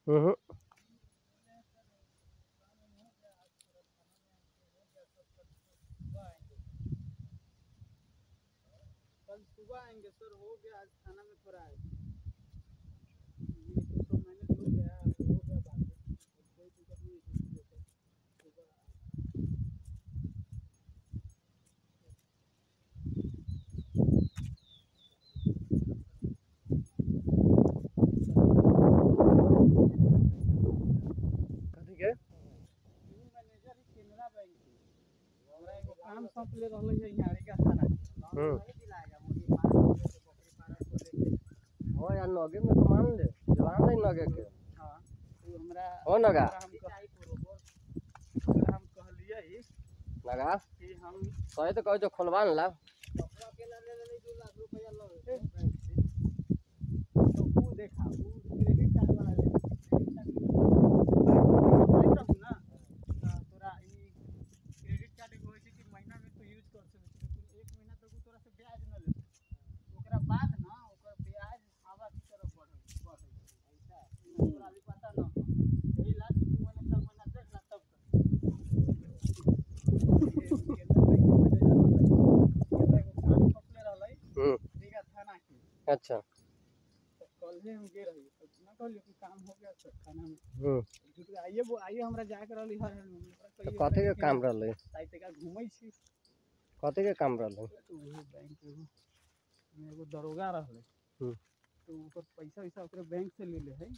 हम्म। कल सुबह आएंगे सर, हो गया आज थाना में थोड़ा है, ये तो मैंने जो गया हो गया बात, कोई दिक्कत नहीं है, सुबह कथी के मैनेजर ही केनरा बैंक के हमरा एगो काम सौंपले रहले है यहाँ का थाना नहीं दिलाएगा, मुर्गी फार्म खोले के, बकरी फार्म खोले के। हो यार नगे में तो मान ले जवान दे नगे के। हाँ तो हमरा हो नगा हम कहलिए ही नगा कि हम कहे तो कहे जो खोलवा ला कपड़ा के ले ले 2 लाख रुपया लो तो वो देखा वो क्रेडिट कार्ड वाला ले क्रेडिट कार्ड ना तोरा ई क्रेडिट कार्ड एगो होय छै कि महीना में तो यूज कर सकै छी, लेकिन 1 महीना तक तोरा से ब्याज न ले ओकरा बाद ना ओकर ब्याज हवा की तरफ बढ़ै ऐसा तोरा भी पता ना यही ला तू महीना सब महीना देख ला तब ठीक है थाना की। अच्छा कल ही हम गे रही ना कहलियो कि काम हो गया सर थाना में आइए हमरा जाके रहली हर तो कथी के काम रहले साइड तक घूमै छी, कथी के काम रहले तो वो बैंक एगो दरोगा रहले तो ओकर पैसा वैसा ओकरे बैंक से ले ले है।